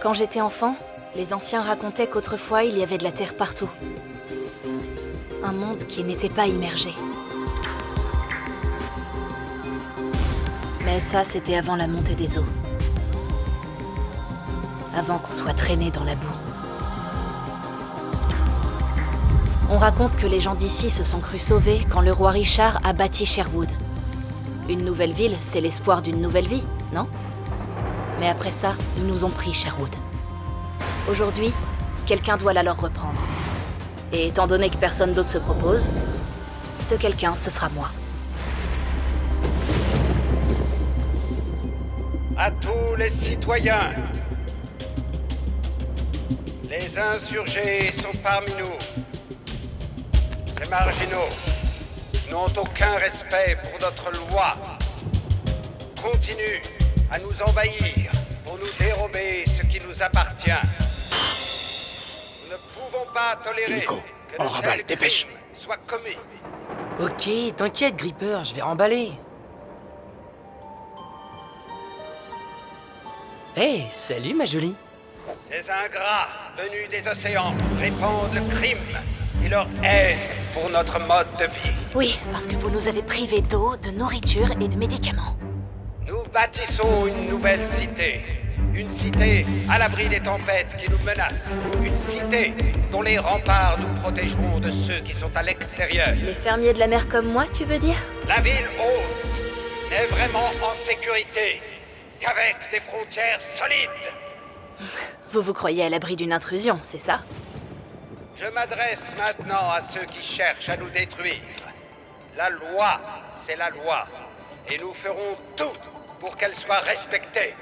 Quand j'étais enfant, les anciens racontaient qu'autrefois il y avait de la terre partout. Un monde qui n'était pas immergé. Mais ça, c'était avant la montée des eaux. Avant qu'on soit traîné dans la boue. On raconte que les gens d'ici se sont crus sauvés quand le roi Richard a bâti Sherwood. Une nouvelle ville, c'est l'espoir d'une nouvelle vie, non? Mais après ça, ils nous ont pris Sherwood. Aujourd'hui, quelqu'un doit la leur reprendre. Et étant donné que personne d'autre se propose, ce quelqu'un, ce sera moi. À tous les citoyens, les insurgés sont parmi nous. Les marginaux n'ont aucun respect pour notre loi. Continuent à nous envahir pour nous dérober ce qui nous appartient. Nous ne pouvons pas tolérer Nico, que on de remballe, tels dépêche. crimes soient commis. Ok, t'inquiète, Gripper, je vais remballer. Hey, salut ma jolie. Des ingrats venus des océans répandent le crime et leur haine pour notre mode de vie. Oui, parce que vous nous avez privés d'eau, de nourriture et de médicaments. Nous bâtissons une nouvelle cité. Une cité à l'abri des tempêtes qui nous menacent. Une cité dont les remparts nous protégeront de ceux qui sont à l'extérieur. Les fermiers de la mer comme moi, tu veux dire? La ville haute n'est vraiment en sécurité qu'avec des frontières solides. Vous vous croyez à l'abri d'une intrusion, c'est ça? Je m'adresse maintenant à ceux qui cherchent à nous détruire. La loi, c'est la loi. Et nous ferons tout pour qu'elle soit respectée.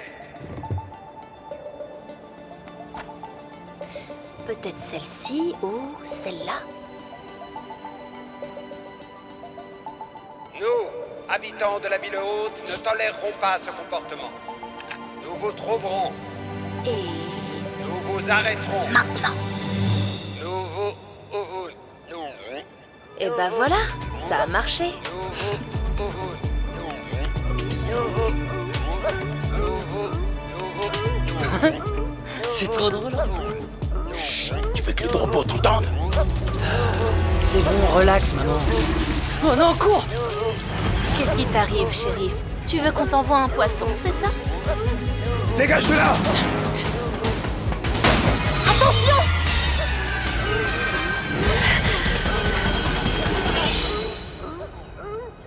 Peut-être celle-ci ou celle-là? Nous, habitants de la ville haute, ne tolérerons pas ce comportement. Nous vous trouverons. Et Nous vous arrêterons. maintenant? Et bah voilà, ça a marché. C'est trop drôle. Tu veux que le robot t'entende? C'est bon, relax, maman. Oh non, cours! Qu'est-ce qui t'arrive, shérif? Tu veux qu'on t'envoie un poisson, c'est ça? Dégage de là! Attention!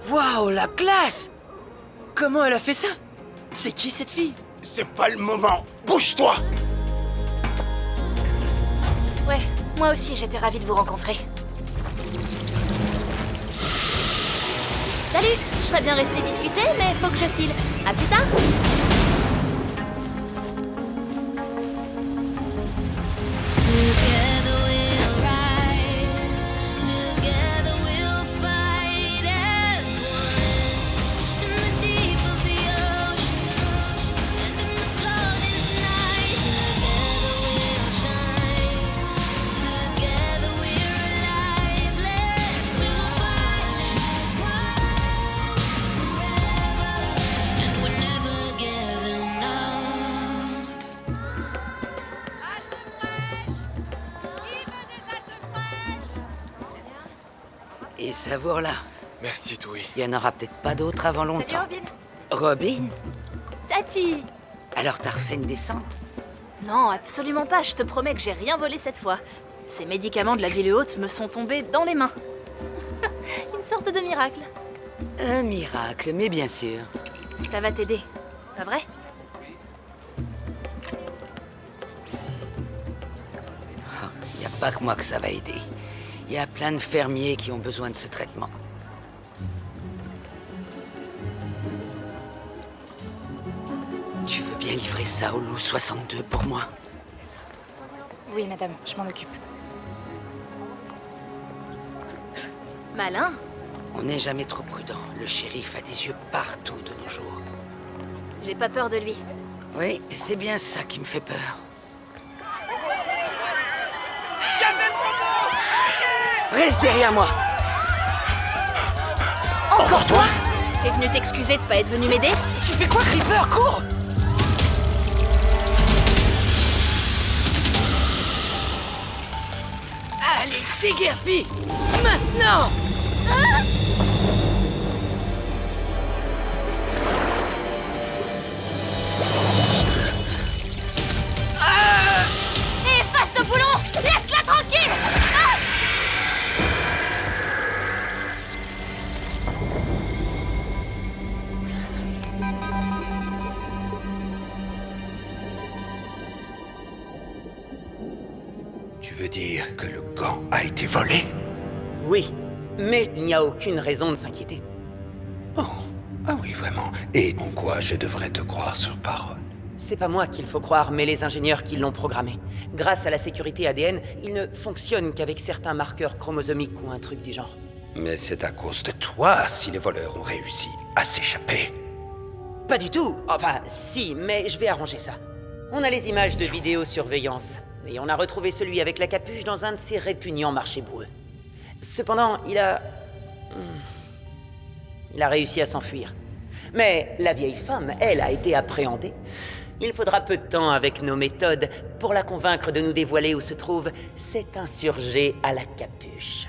Waouh, la classe! Comment elle a fait ça? C'est qui cette fille? C'est pas le moment! Bouge-toi! Ouais, moi aussi j'étais ravie de vous rencontrer. Salut! Je serais bien resté discuter, mais faut que je file. À plus tard! Together we'll rise, together we'll fight as one. In the deep of the ocean, and in the coldest night. Together we'll shine, together we're alive. We will fight as one forever, and we're never giving up. Et savoure-la. Merci, Toui. Il y en aura peut-être pas d'autres avant Salut longtemps. Robin! Robin? Tati! Alors t'as refait une descente? Non, absolument pas, je te promets que j'ai rien volé cette fois. Ces médicaments de la ville haute me sont tombés dans les mains. Une sorte de miracle. Un miracle, mais bien sûr. Ça va t'aider, pas vrai? Y a pas que moi que ça va aider. Y a plein de fermiers qui ont besoin de ce traitement. Tu veux bien livrer ça au loup 62 pour moi? Oui, madame, je m'en occupe. Malin. On n'est jamais trop prudent. Le shérif a des yeux partout de nos jours. J'ai pas peur de lui. Oui, c'est bien ça qui me fait peur. Reste derrière moi! Encore toi? T'es venu t'excuser de pas être venu m'aider? Tu fais quoi, Creeper? Cours! Allez, déguerpis! Maintenant! Hé, face de boulon! Laisse-la tranquille! Ah! Tu veux dire que le gant a été volé? Oui, mais il n'y a aucune raison de s'inquiéter. Oh, ah oui, vraiment. Et en quoi je devrais te croire sur parole? C'est pas moi qu'il faut croire, mais les ingénieurs qui l'ont programmé. Grâce à la sécurité ADN, il ne fonctionne qu'avec certains marqueurs chromosomiques ou un truc du genre. Mais c'est à cause de toi si les voleurs ont réussi à s'échapper. Pas du tout. Enfin, si, mais je vais arranger ça. On a les images de vidéosurveillance, et on a retrouvé celui avec la capuche dans un de ces répugnants marchés boueux. Cependant, il a réussi à s'enfuir. Mais la vieille femme, elle, a été appréhendée. Il faudra peu de temps avec nos méthodes pour la convaincre de nous dévoiler où se trouve cet insurgé à la capuche.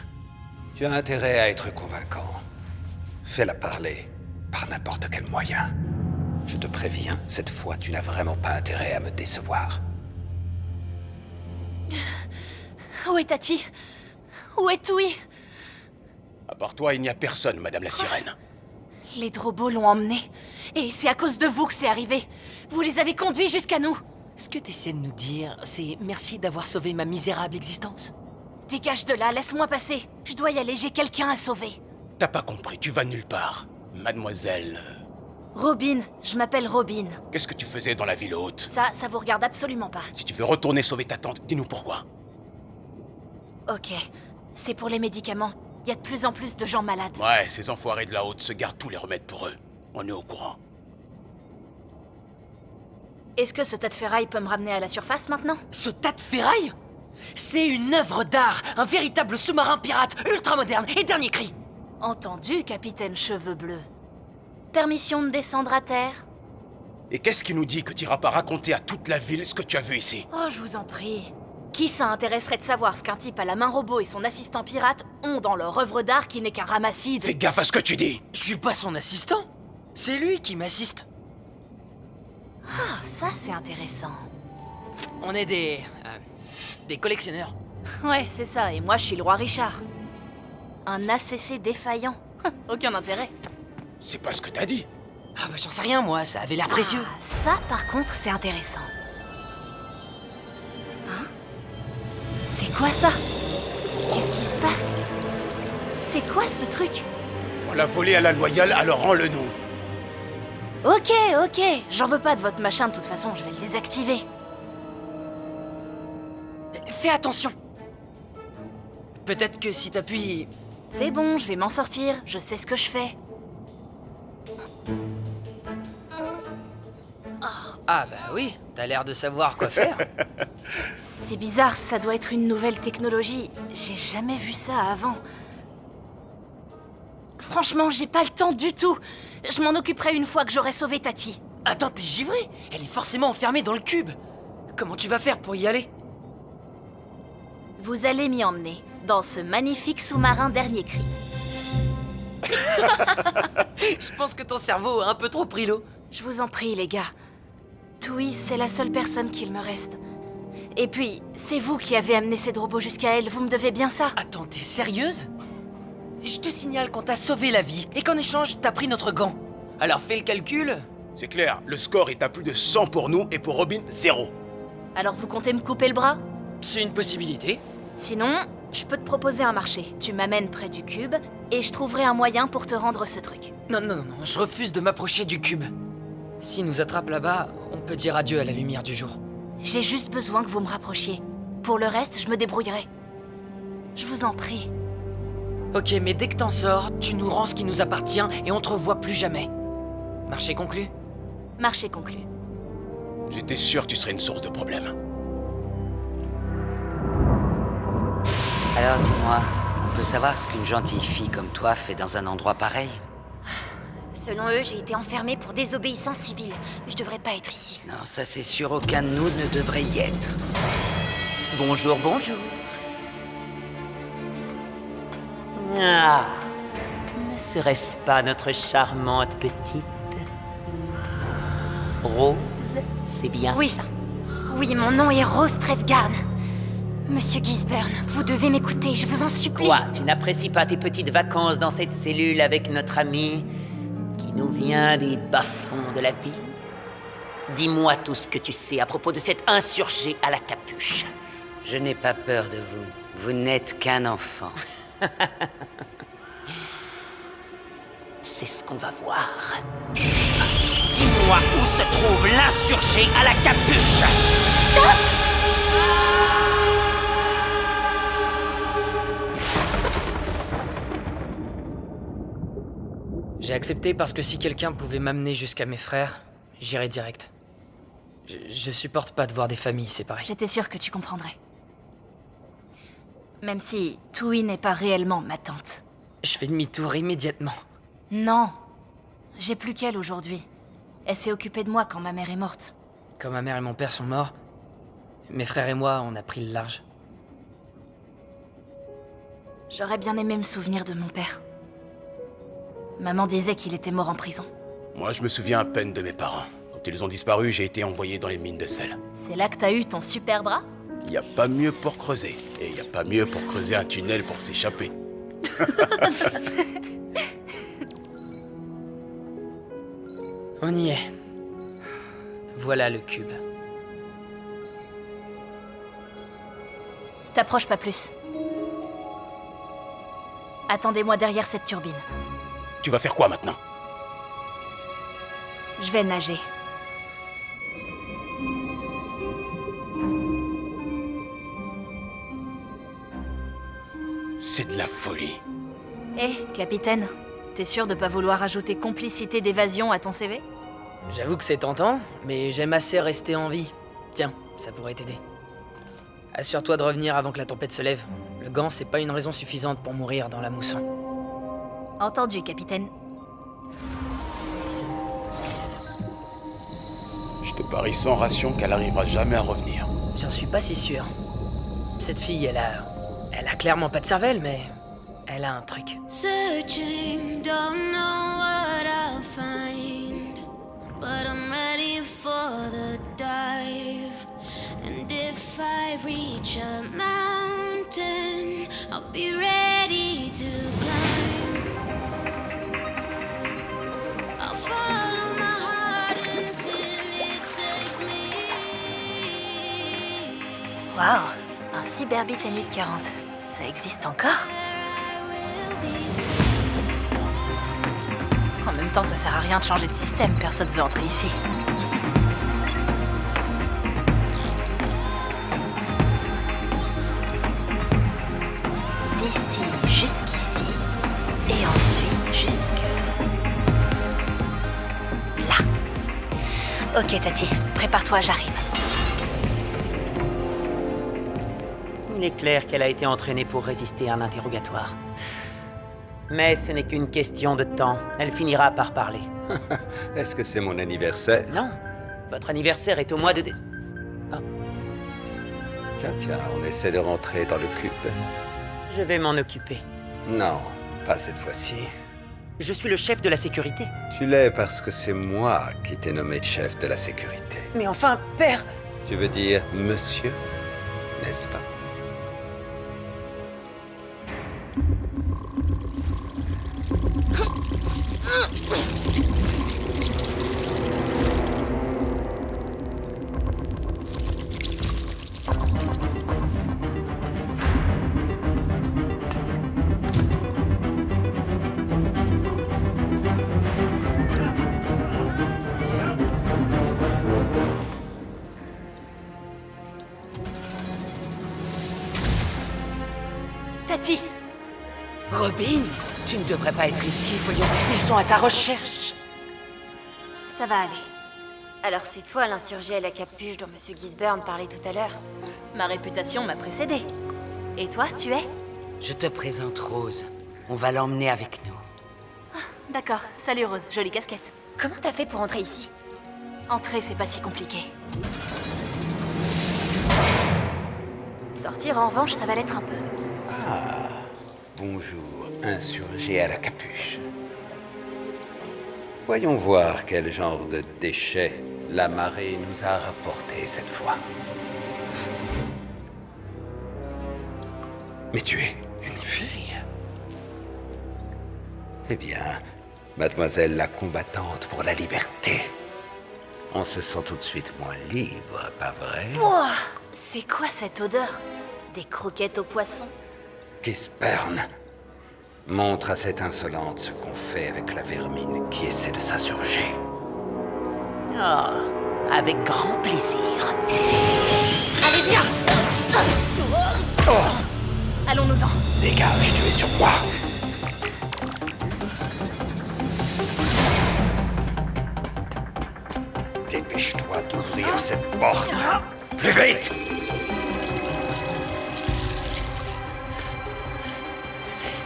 Tu as intérêt à être convaincant. Fais-la parler, par n'importe quel moyen. Je te préviens, cette fois, tu n'as vraiment pas intérêt à me décevoir. Où est Tati? Où est Tui? À part toi, il n'y a personne, Madame la Sirène. Les Drobos l'ont emmené. Et c'est à cause de vous que c'est arrivé. Vous les avez conduits jusqu'à nous. Ce que t'essaies de nous dire, c'est merci d'avoir sauvé ma misérable existence? Dégage de là, laisse-moi passer. Je dois y aller, j'ai quelqu'un à sauver. T'as pas compris, tu vas nulle part. Mademoiselle... Robin, je m'appelle Robin. Qu'est-ce que tu faisais dans la ville haute? Ça vous regarde absolument pas. Si tu veux retourner sauver ta tante, dis-nous pourquoi. Ok, c'est pour les médicaments. Il y a de plus en plus de gens malades. Ouais, ces enfoirés de la haute se gardent tous les remèdes pour eux. On est au courant. Est-ce que ce tas de ferraille peut me ramener à la surface maintenant? Ce tas de ferraille? C'est une œuvre d'art, un véritable sous-marin pirate, ultra moderne et dernier cri. Entendu, capitaine Cheveux Bleus. Permission de descendre à terre? Et qu'est-ce qui nous dit que tu iras pas raconter à toute la ville ce que tu as vu ici? Oh, je vous en prie. Qui ça intéresserait de savoir ce qu'un type à la main robot et son assistant pirate ont dans leur œuvre d'art qui n'est qu'un ramassis de... Fais gaffe à ce que tu dis! Je suis pas son assistant. C'est lui qui m'assiste. Ah, ça c'est intéressant. On est des collectionneurs. Ouais, c'est ça, et moi je suis le roi Richard. Un ACC défaillant. Aucun intérêt. C'est pas ce que t'as dit. Ah bah j'en sais rien moi, ça avait l'air précieux. Ah, ça par contre c'est intéressant. Hein? C'est quoi ça? Qu'est-ce qui se passe? C'est quoi ce truc? On l'a volé à la loyale, alors rends-le-nous. Ok, j'en veux pas de votre machin de toute façon, je vais le désactiver. Fais attention. Peut-être que si t'appuies... C'est bon, je vais m'en sortir, je sais ce que je fais. Ah bah oui, t'as l'air de savoir quoi faire. C'est bizarre, ça doit être une nouvelle technologie. J'ai jamais vu ça avant. Franchement, j'ai pas le temps du tout. Je m'en occuperai une fois que j'aurai sauvé Tati. Attends, t'es givré? Elle est forcément enfermée dans le cube. Comment tu vas faire pour y aller? Vous allez m'y emmener, dans ce magnifique sous-marin dernier cri. Je pense que ton cerveau a un peu trop pris l'eau. Je vous en prie, les gars. Tui, c'est la seule personne qu'il me reste. Et puis, c'est vous qui avez amené ces Drobos jusqu'à elle, vous me devez bien ça. Attends, t'es sérieuse? Je te signale qu'on t'a sauvé la vie et qu'en échange, t'as pris notre gant. Alors fais le calcul. C'est clair, le score est à plus de 100 pour nous et pour Robin, 0. Alors vous comptez me couper le bras? C'est une possibilité. Sinon, je peux te proposer un marché. Tu m'amènes près du cube, et je trouverai un moyen pour te rendre ce truc. Non, je refuse de m'approcher du cube. S'il nous attrape là-bas, on peut dire adieu à la lumière du jour. J'ai juste besoin que vous me rapprochiez. Pour le reste, je me débrouillerai. Je vous en prie. Ok, mais dès que t'en sors, tu nous rends ce qui nous appartient et on te revoit plus jamais. Marché conclu? Marché conclu. J'étais sûr que tu serais une source de problème. Alors dis-moi, on peut savoir ce qu'une gentille fille comme toi fait dans un endroit pareil? Selon eux, j'ai été enfermée pour désobéissance civile. Mais je devrais pas être ici. Non, ça c'est sûr, aucun de nous ne devrait y être. Bonjour, bonjour. Ah, ne serait-ce pas notre charmante petite Rose, c'est bien Oui. ça. Oui, mon nom est Rose Trevgarn. Monsieur Gisburn, vous devez m'écouter, je vous en supplie. Quoi, tu n'apprécies pas tes petites vacances dans cette cellule avec notre ami qui nous vient des bas-fonds de la ville? Dis-moi tout ce que tu sais à propos de cet insurgé à la capuche. Je n'ai pas peur de vous. Vous n'êtes qu'un enfant. C'est ce qu'on va voir. Dis-moi où se trouve l'insurgé à la capuche. J'ai accepté parce que si quelqu'un pouvait m'amener jusqu'à mes frères, j'irais direct. Je supporte pas de voir des familles séparées. J'étais sûre que tu comprendrais. Même si Tui n'est pas réellement ma tante. Je fais demi-tour immédiatement. Non. J'ai plus qu'elle aujourd'hui. Elle s'est occupée de moi quand ma mère est morte. Quand ma mère et mon père sont morts, mes frères et moi, on a pris le large. J'aurais bien aimé me souvenir de mon père. Maman disait qu'il était mort en prison. Moi, je me souviens à peine de mes parents. Quand ils ont disparu, j'ai été envoyé dans les mines de sel. C'est là que t'as eu ton super bras? Il n'y a pas mieux pour creuser. Et il n'y a pas mieux pour creuser un tunnel pour s'échapper. On y est. Voilà le cube. T'approches pas plus. Attendez-moi derrière cette turbine. Tu vas faire quoi maintenant? Je vais nager. C'est de la folie. Hé, capitaine, t'es sûr de pas vouloir ajouter complicité d'évasion à ton CV? J'avoue que c'est tentant, mais j'aime assez rester en vie. Tiens, ça pourrait t'aider. Assure-toi de revenir avant que la tempête se lève. Le gant, c'est pas une raison suffisante pour mourir dans la mousson. Entendu, capitaine. Je te parie sans ration qu'elle arrivera jamais à revenir. J'en suis pas si sûr. Cette fille, elle a clairement pas de cervelle, mais elle a un truc. Searching, don't know what I'll find, but I'm ready for the dive. And if I reach a mountain, I'll be ready to climb. I'll follow my heart until it takes me. Waouh, un Cyberbit M840. Ça existe encore? En même temps, ça sert à rien de changer de système, personne veut entrer ici. D'ici jusqu'ici, et ensuite jusque... là. Ok, Tati, prépare-toi, j'arrive. Il est clair qu'elle a été entraînée pour résister à un interrogatoire. Mais ce n'est qu'une question de temps. Elle finira par parler. Est-ce que c'est mon anniversaire? Non, votre anniversaire est au mois de Tiens, on essaie de rentrer dans le cube. Je vais m'en occuper. Non, pas cette fois-ci. Je suis le chef de la sécurité. Tu l'es parce que c'est moi qui t'ai nommé chef de la sécurité. Mais enfin, père! Tu veux dire monsieur, n'est-ce pas? Tati! Robin, tu ne devrais pas être ici, voyons. Ils sont à ta recherche. Ça va aller. Alors c'est toi l'insurgé à la capuche dont Monsieur Gisburn parlait tout à l'heure? Ma réputation m'a précédée. Et toi, tu es? Je te présente Rose. On va l'emmener avec nous. D'accord, salut Rose, jolie casquette. Comment t'as fait pour entrer ici? Entrer, c'est pas si compliqué. Sortir, en revanche, ça va l'être un peu. Bonjour, insurgé à la capuche. Voyons voir quel genre de déchets la marée nous a rapporté cette fois. Mais tu es une fille. Eh bien, mademoiselle la combattante pour la liberté. On se sent tout de suite moins libre, pas vrai? Ouah, c'est quoi cette odeur? Des croquettes aux poissons? Gisbern, montre à cette insolente ce qu'on fait avec la vermine qui essaie de s'insurger. Ah, avec grand plaisir. Allez, viens! Allons-nous-en. Dégage, tu es sur moi. Dépêche-toi d'ouvrir cette porte. Plus vite!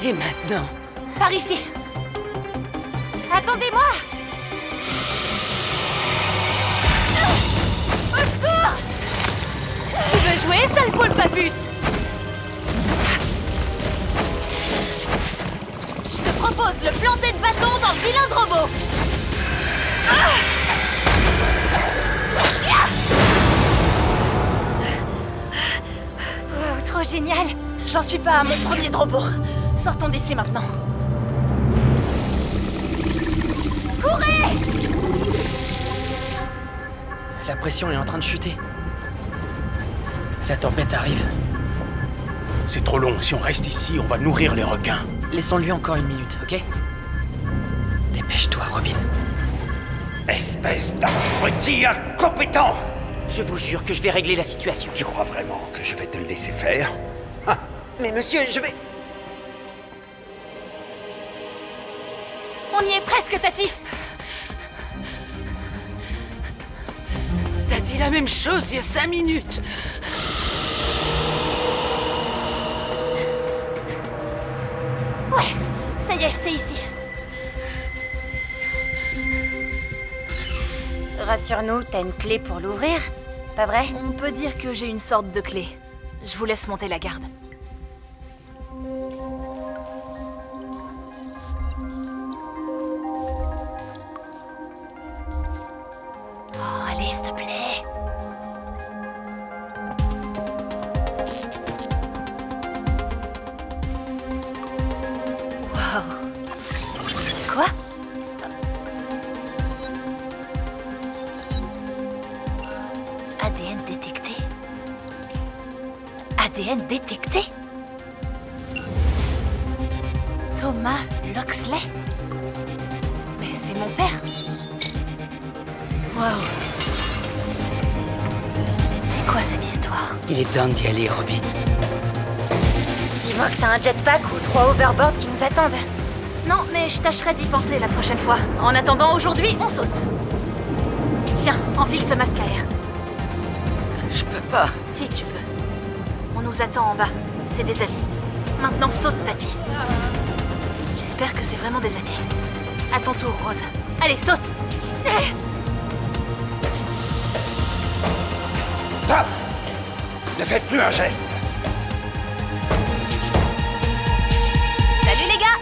Et maintenant? Par ici. Attendez-moi! Au secours! Tu veux jouer, sale poule papus? Je te propose le planter de bâton dans le vilain de robot. Wow, trop génial! J'en suis pas à mon premier de robot. Sortons d'ici maintenant. Courez! La pression est en train de chuter. La tempête arrive. C'est trop long. Si on reste ici, on va nourrir les requins. Laissons-lui encore une minute, ok? Dépêche-toi, Robin. Espèce d'abruti incompétent! Je vous jure que je vais régler la situation. Tu crois vraiment que je vais te le laisser faire? Ah, Mais monsieur, je vais... On y est presque, Tati. T'as dit la même chose il y a 5 minutes. Ouais, ça y est, c'est ici. Rassure-nous, t'as une clé pour l'ouvrir, pas vrai? On peut dire que j'ai une sorte de clé. Je vous laisse monter la garde. Oh, allez, s'il te plaît. Wow. Quoi? ADN détecté. ADN détecté? Thomas Loxley? Mais c'est mon père. Waouh. C'est quoi cette histoire? Il est temps d'y aller, Robin. Dis-moi que t'as un jetpack ou 3 overboards qui nous attendent. Non, mais je tâcherai d'y penser la prochaine fois. En attendant, aujourd'hui, on saute. Tiens, enfile ce masque à air. Je peux pas. Si tu peux. On nous attend en bas. C'est des amis. Maintenant, saute, Tati. J'espère que c'est vraiment des amis. À ton tour, Rose. Allez, saute. stop! Ne faites plus un geste! Salut les gars!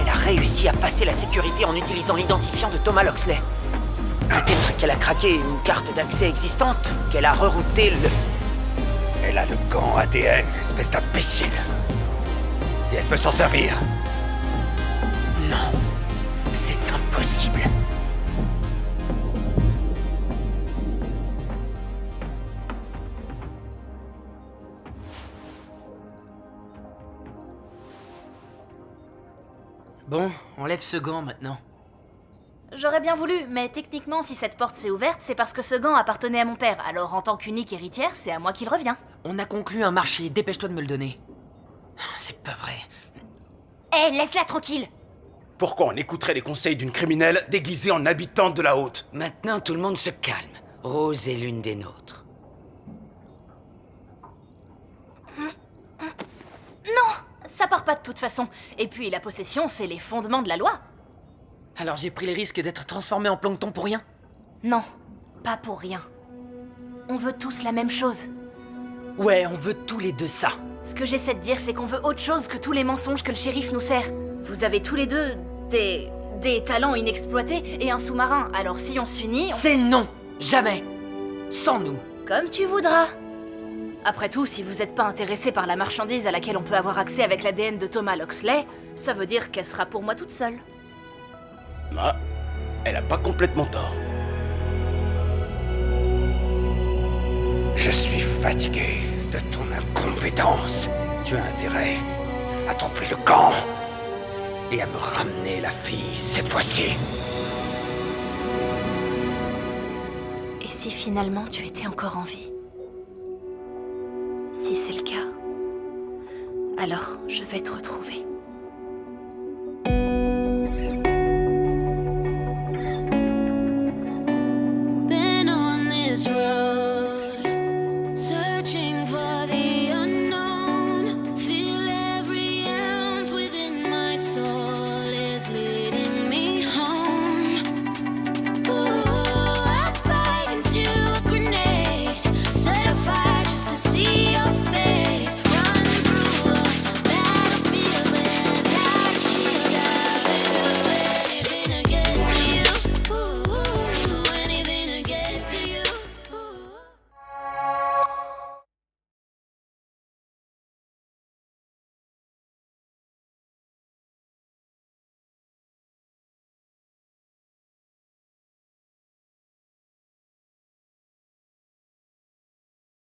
Elle a réussi à passer la sécurité en utilisant l'identifiant de Thomas Loxley. Peut-être qu'elle a craqué une carte d'accès existante, qu'elle a rerouté le... Elle a le gant ADN, espèce d'imbécile. Et elle peut s'en servir. Non, c'est impossible. Bon, enlève ce gant maintenant. J'aurais bien voulu, mais techniquement, si cette porte s'est ouverte, c'est parce que ce gant appartenait à mon père. Alors, en tant qu'unique héritière, c'est à moi qu'il revient. On a conclu un marché, dépêche-toi de me le donner. C'est pas vrai. Hé, laisse-la tranquille! Pourquoi on écouterait les conseils d'une criminelle déguisée en habitante de la Haute? Maintenant, tout le monde se calme. Rose est l'une des nôtres. Non! Ça part pas de toute façon. Et puis, la possession, c'est les fondements de la loi. Alors j'ai pris les risques d'être transformé en plancton pour rien? Non. pas pour rien. On veut tous la même chose. Ouais, on veut tous les deux ça. Ce que j'essaie de dire, c'est qu'on veut autre chose que tous les mensonges que le shérif nous sert. Vous avez tous les deux des talents inexploités et un sous-marin, alors si on s'unit, C'est non! Jamais! Sans nous. Comme tu voudras. Après tout, si vous n'êtes pas intéressé par la marchandise à laquelle on peut avoir accès avec l'ADN de Thomas Loxley, ça veut dire qu'elle sera pour moi toute seule. Ah, elle a pas complètement tort. Je suis fatigué de ton incompétence. Tu as intérêt à trouver le camp et à me ramener la fille cette fois-ci. Et si finalement tu étais encore en vie? Si c'est le cas, alors je vais te retrouver.